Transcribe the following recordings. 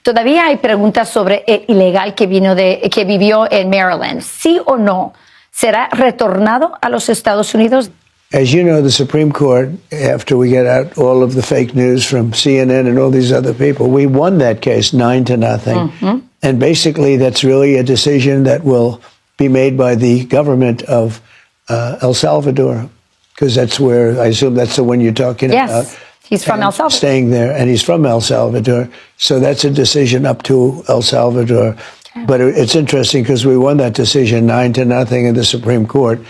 Todavía hay preguntas sobre el ilegal que vivió en Maryland. ¿Sí o no será retornado a los Estados Unidos? As you know, the Supreme Court, after we get out all of the fake news from CNN and all these other people, we won that case 9-0. And basically, that's really a decision that will be made by the government of El Salvador, because that's where, I assume that's the one you're talking about. Yes, he's from El Salvador. Staying there, and he's from El Salvador. So that's a decision up to El Salvador. Okay. But it's interesting because we won that decision 9-0 in the Supreme Court.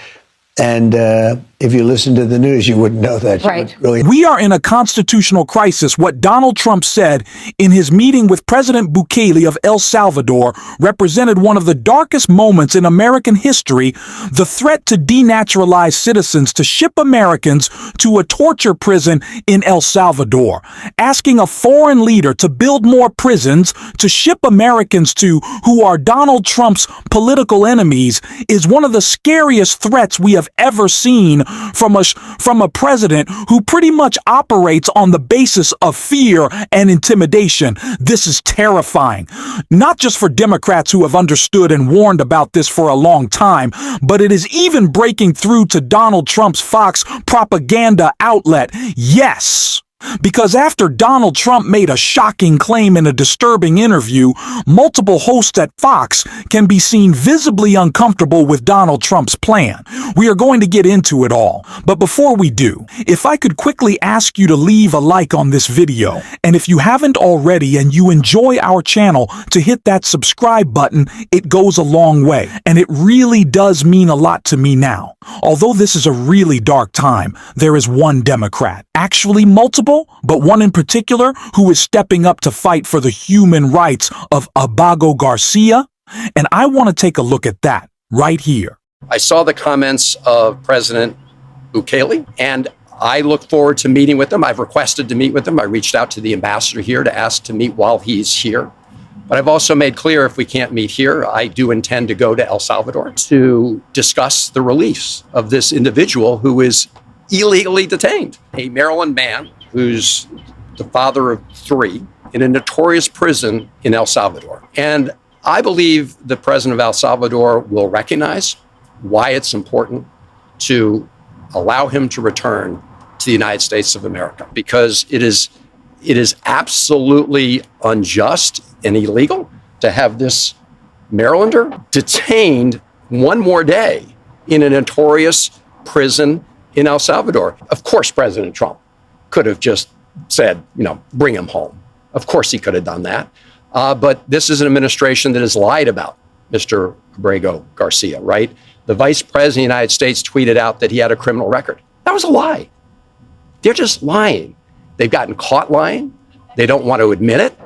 And if you listen to the news, you wouldn't know that. Right. Really. We are in a constitutional crisis. What Donald Trump said in his meeting with President Bukele of El Salvador represented one of the darkest moments in American history, the threat to denaturalize citizens, to ship Americans to a torture prison in El Salvador. Asking a foreign leader to build more prisons to ship Americans to who are Donald Trump's political enemies is one of the scariest threats we have ever seen from a president who pretty much operates on the basis of fear and intimidation. This is terrifying, not just for Democrats who have understood and warned about this for a long time, but it is even breaking through to Donald Trump's Fox propaganda outlet. Yes. Because after Donald Trump made a shocking claim in a disturbing interview, multiple hosts at Fox can be seen visibly uncomfortable with Donald Trump's plan. We are going to get into it all. But before we do, if I could quickly ask you to leave a like on this video, and if you haven't already and you enjoy our channel, to hit that subscribe button. It goes a long way, and it really does mean a lot to me now. Although this is a really dark time, there is one Democrat, actually multiple, but one in particular who is stepping up to fight for the human rights of Abrego Garcia, and I want to take a look at that right here. I saw the comments of President Bukele, and I look forward to meeting with him. I've requested to meet with him. I reached out to the ambassador here to ask to meet while he's here. But I've also made clear if we can't meet here, I do intend to go to El Salvador to discuss the release of this individual who is illegally detained. A Maryland man who's the father of 3 in a notorious prison in El Salvador. And I believe the president of El Salvador will recognize why it's important to allow him to return to the United States of America, because it is absolutely unjust and illegal to have this Marylander detained one more day in a notorious prison in El Salvador. Of course, President Trump could have just said, bring him home. Of course he could have done that. But this is an administration that has lied about Mr. Abrego Garcia, right? The vice president of the United States tweeted out that he had a criminal record. That was a lie. They're just lying. They've gotten caught lying. They don't want to admit it.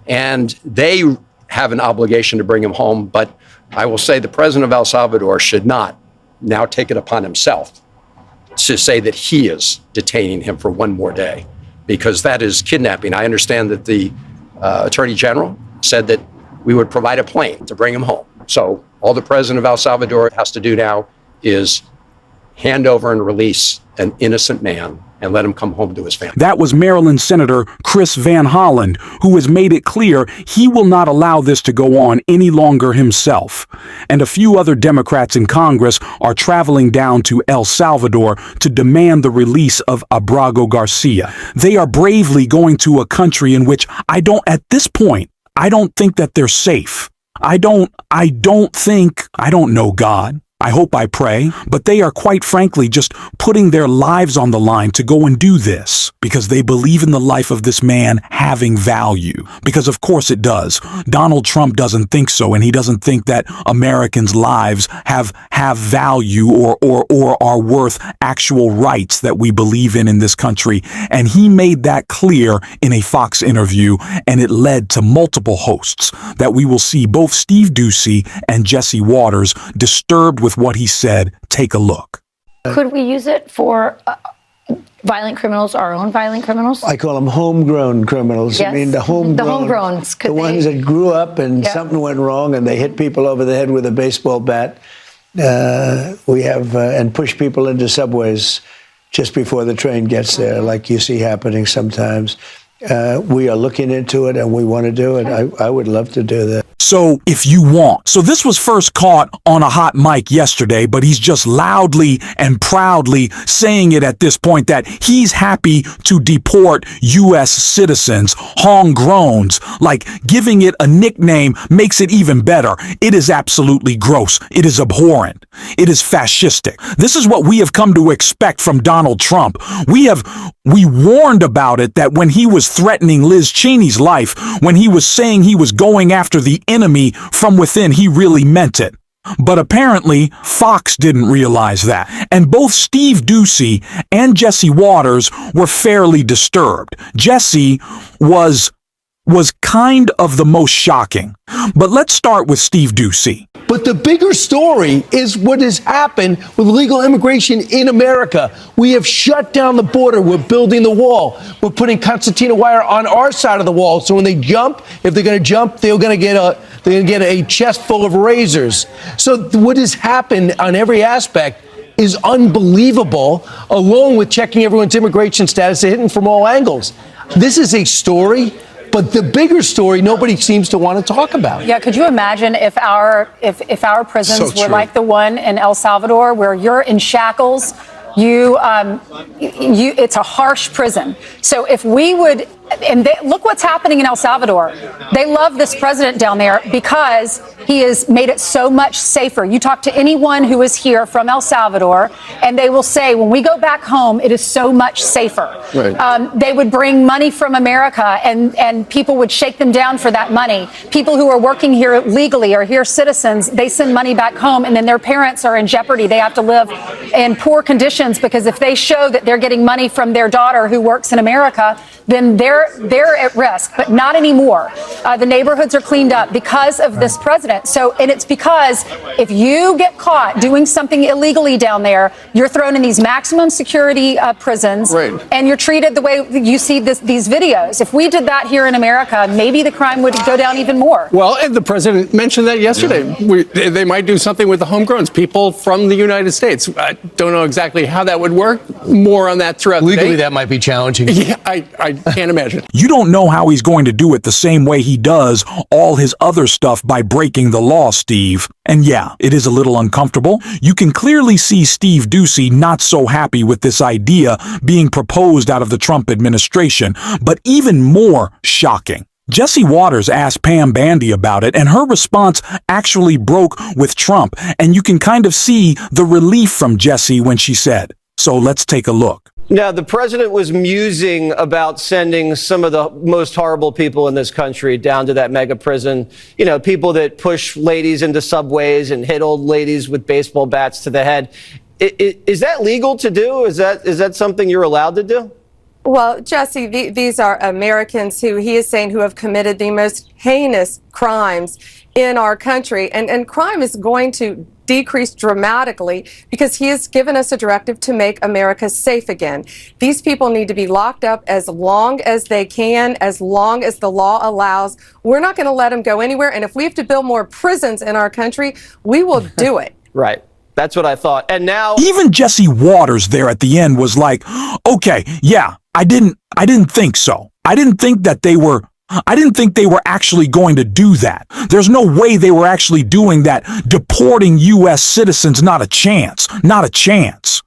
And they have an obligation to bring him home. But I will say the president of El Salvador should not now take it upon himself to say that he is detaining him for one more day, because that is kidnapping. I understand that the Attorney General said that we would provide a plane to bring him home. So all the president of El Salvador has to do now is hand over and release an innocent man and let him come home to his family. That was Maryland Senator Chris Van Hollen, who has made it clear he will not allow this to go on any longer himself. And a few other Democrats in Congress are traveling down to El Salvador to demand the release of Abrego Garcia. They are bravely going to a country in which at this point, I don't think that they're safe. I don't know God. I hope, I pray, but they are quite frankly just putting their lives on the line to go and do this because they believe in the life of this man having value. Because of course it does. Donald Trump doesn't think so, and he doesn't think that Americans' lives have value or are worth actual rights that we believe in this country. And he made that clear in a Fox interview, and it led to multiple hosts that we will see both Steve Doocy and Jesse Waters disturbed with what he said. Take a look. Could we use it for violent criminals, our own violent criminals? I call them homegrown criminals. Yes. I mean, the homegrowns. The ones that grew up and something went wrong and they hit people over the head with a baseball bat. We have, and push people into subways just before the train gets there, like you see happening sometimes. We are looking into it and we want to do it. I would love to do that. So if you want. So this was first caught on a hot mic yesterday, but he's just loudly and proudly saying it at this point that he's happy to deport U.S. citizens, homegrowns, like giving it a nickname makes it even better. It is absolutely gross. It is abhorrent. It is fascistic. This is what we have come to expect from Donald Trump. We warned about it that when he was threatening Liz Cheney's life, when he was saying he was going after the enemy from within, he really meant it. But apparently, Fox didn't realize that. And both Steve Doocy and Jesse Waters were fairly disturbed. Jesse was kind of the most shocking. But let's start with Steve Doocy. But the bigger story is what has happened with legal immigration in America. We have shut down the border. We're building the wall. We're putting concertina wire on our side of the wall. So when they jump, if they're going to jump, they're going to get a chest full of razors. So what has happened on every aspect is unbelievable, along with checking everyone's immigration status, hitting from all angles. This is a story. But the bigger story, nobody seems to want to talk about. Yeah, could you imagine if our prisons were like the one in El Salvador, where you're in shackles, it's a harsh prison. So if we would, look what's happening in El Salvador. They love this president down there because he has made it so much safer. You talk to anyone who is here from El Salvador, and they will say, when we go back home, it is so much safer. Right. They would bring money from America, and people would shake them down for that money. People who are working here legally or here citizens, they send money back home, and then their parents are in jeopardy. They have to live in poor conditions because if they show that they're getting money from their daughter who works in America, then they're at risk, but not anymore. The neighborhoods are cleaned up because of this president. So, and it's because if you get caught doing something illegally down there, you're thrown in these maximum security prisons, right, and you're treated the way you see these videos. If we did that here in America, maybe the crime would go down even more. Well, and the president mentioned that yesterday. Yeah. They might do something with the homegrowns, people from the United States. I don't know exactly how that would work. More on that throughout the day. Legally, that might be challenging. Yeah, I can't imagine. You don't know how he's going to do it the same way he does all his other stuff by breaking the law, Steve. And yeah, it is a little uncomfortable. You can clearly see Steve Doocy not so happy with this idea being proposed out of the Trump administration. But even more shocking, Jesse Waters asked Pam Bandy about it, and her response actually broke with Trump. And you can kind of see the relief from Jesse when she said, so let's take a look. Now, the president was musing about sending some of the most horrible people in this country down to that mega prison. You know, people that push ladies into subways and hit old ladies with baseball bats to the head. Is that legal to do? Is that something you're allowed to do? Well, Jesse, these are Americans who he is saying who have committed the most heinous crimes in our country. And crime is going to decrease dramatically because he has given us a directive to make America safe again. These people need to be locked up as long as they can, as long as the law allows. We're not going to let them go anywhere. And if we have to build more prisons in our country, we will do it. Right. That's what I thought. And now even Jesse Waters there at the end was like, okay, yeah, I didn't think so. I didn't think they were actually going to do that. There's no way they were actually doing that. Deporting U.S. citizens, not a chance. Not a chance.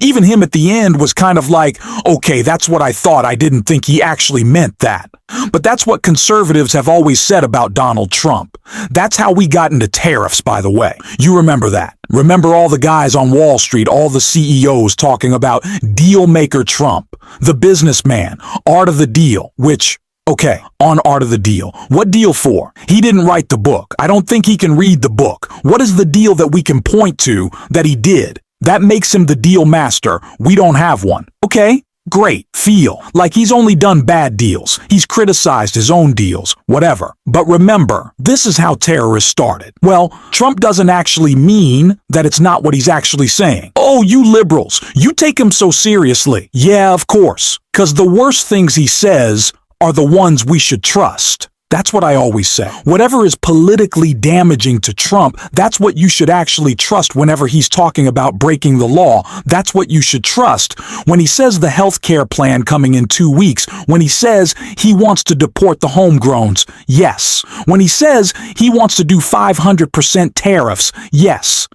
Even him at the end was kind of like, okay, that's what I thought. I didn't think he actually meant that. But that's what conservatives have always said about Donald Trump. That's how we got into tariffs, by the way. You remember that. Remember all the guys on Wall Street, all the CEOs talking about deal maker Trump, the businessman, art of the deal, which, okay, on Art of the Deal. What deal for? He didn't write the book. I don't think he can read the book. What is the deal that we can point to that he did? That makes him the deal master. We don't have one. Okay, great. Feel like he's only done bad deals. He's criticized his own deals, whatever. But remember, this is how terrorists started. Well, Trump doesn't actually mean that it's not what he's actually saying. Oh, you liberals, you take him so seriously. Yeah, of course. Because the worst things he says are the ones we should trust. That's what I always say. Whatever is politically damaging to Trump, that's what you should actually trust whenever he's talking about breaking the law. That's what you should trust. When he says the health care plan coming in 2 weeks, when he says he wants to deport the homegrowns, yes. When he says he wants to do 500% tariffs, yes.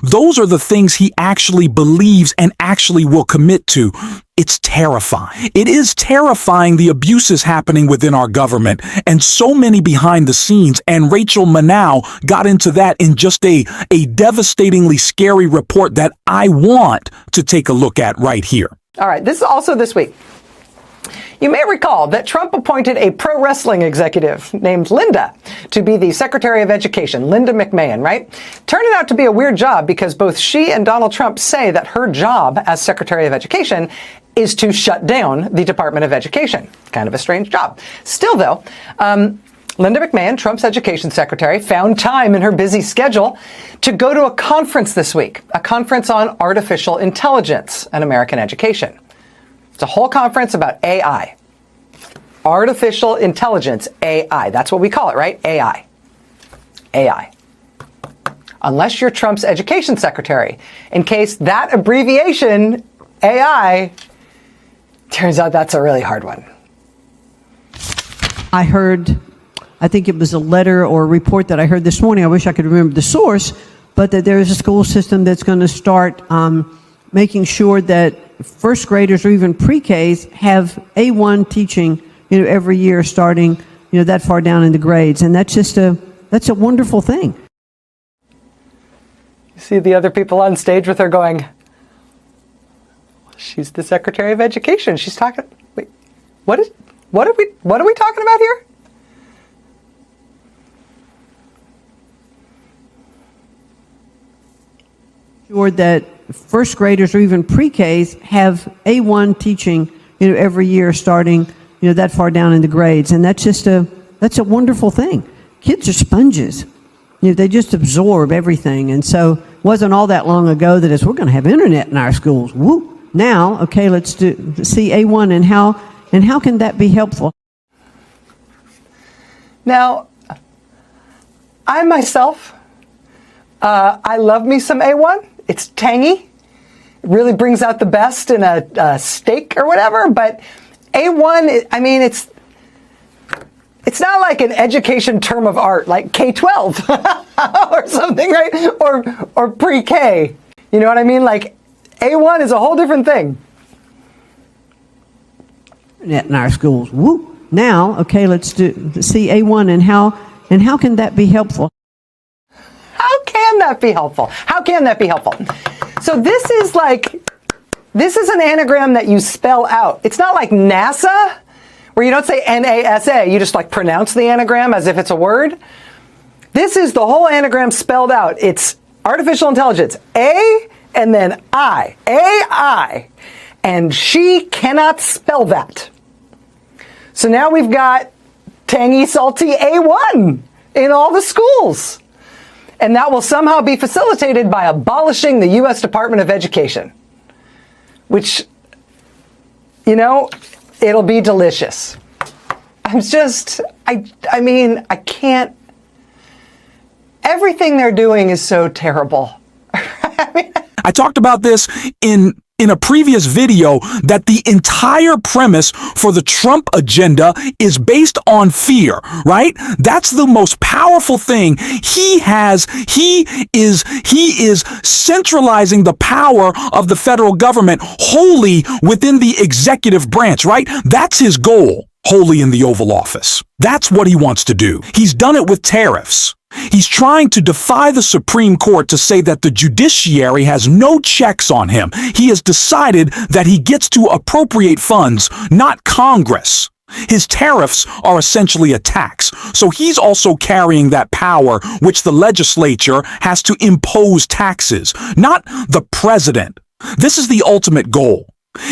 Those are the things he actually believes and actually will commit to. It's terrifying. It is terrifying the abuses happening within our government and so many behind the scenes. And Rachel Maddow got into that in just a devastatingly scary report that I want to take a look at right here. All right. This is also this week. You may recall that Trump appointed a pro wrestling executive named Linda to be the Secretary of Education, Linda McMahon, right? Turned out to be a weird job because both she and Donald Trump say that her job as Secretary of Education is to shut down the Department of Education. Kind of a strange job. Still, though, Linda McMahon, Trump's education secretary, found time in her busy schedule to go to a conference this week, a conference on artificial intelligence and American education. It's a whole conference about AI. Artificial intelligence, AI. That's what we call it, right? AI. AI. Unless you're Trump's education secretary. In case that abbreviation, AI, turns out that's a really hard one. I heard, I think it was a letter or a report that I heard this morning. I wish I could remember the source, but that there is a school system that's going to start making sure that first graders or even pre-Ks have A1 teaching, every year starting, that far down in the grades. And that's just that's a wonderful thing. You see the other people on stage with her going, she's the Secretary of Education. She's talking, wait, what are we talking about here? Sure that first graders or even pre-Ks have A1 teaching, every year starting, that far down in the grades. And that's just that's a wonderful thing. Kids are sponges. They just absorb everything. And so it wasn't all that long ago that we're going to have internet in our schools. Woo! Now, okay, let's see A1 and how can that be helpful? Now, I myself, I love me some A1. It's tangy. It really brings out the best in a steak or whatever. But A1, I mean, it's not like an education term of art, like K-12 or something, right? Or pre-K. You know what I mean? Like A1 is a whole different thing. Internet in our schools. Woo! Now, okay, let's see A1 and how can that be helpful? How can that be helpful? How can that be helpful? So this is an anagram that you spell out. It's not like NASA, where you don't say NASA, you just pronounce the anagram as if it's a word. This is the whole anagram spelled out. It's artificial intelligence, A and then I, AI, and she cannot spell that. So now we've got tangy, salty A1 in all the schools. And that will somehow be facilitated by abolishing the U.S. Department of Education, which, it'll be delicious. I mean, I can't. Everything they're doing is so terrible. I talked about this in a previous video that the entire premise for the Trump agenda is based on fear, right? That's the most powerful thing he has. He is centralizing the power of the federal government wholly within the executive branch, right? That's his goal, wholly in the Oval Office. That's what he wants to do. He's done it with tariffs. He's trying to defy the Supreme Court to say that the judiciary has no checks on him. He has decided that he gets to appropriate funds, not Congress. His tariffs are essentially a tax, so he's also carrying that power which the legislature has to impose taxes, not the president. This is the ultimate goal.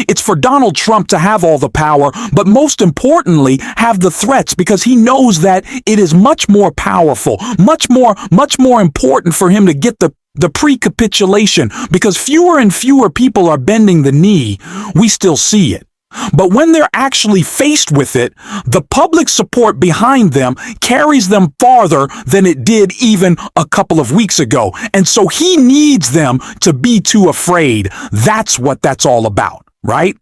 It's for Donald Trump to have all the power, but most importantly, have the threats, because he knows that it is much more powerful, much more important for him to get the pre-capitulation, because fewer and fewer people are bending the knee. We still see it. But when they're actually faced with it, the public support behind them carries them farther than it did even a couple of weeks ago. And so he needs them to be too afraid. That's what that's all about, right?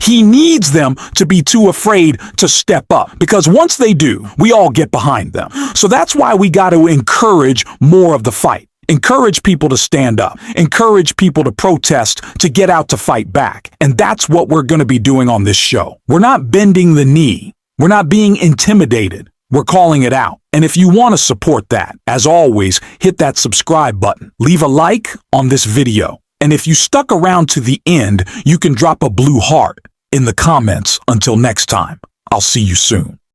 He needs them to be too afraid to step up, because once they do, we all get behind them. So that's why we got to encourage more of the fight. Encourage people to stand up. Encourage people to protest, to get out to fight back. And that's what we're going to be doing on this show. We're not bending the knee. We're not being intimidated. We're calling it out. And if you want to support that, as always, hit that subscribe button. Leave a like on this video. And if you stuck around to the end, you can drop a blue heart in the comments. Until next time, I'll see you soon.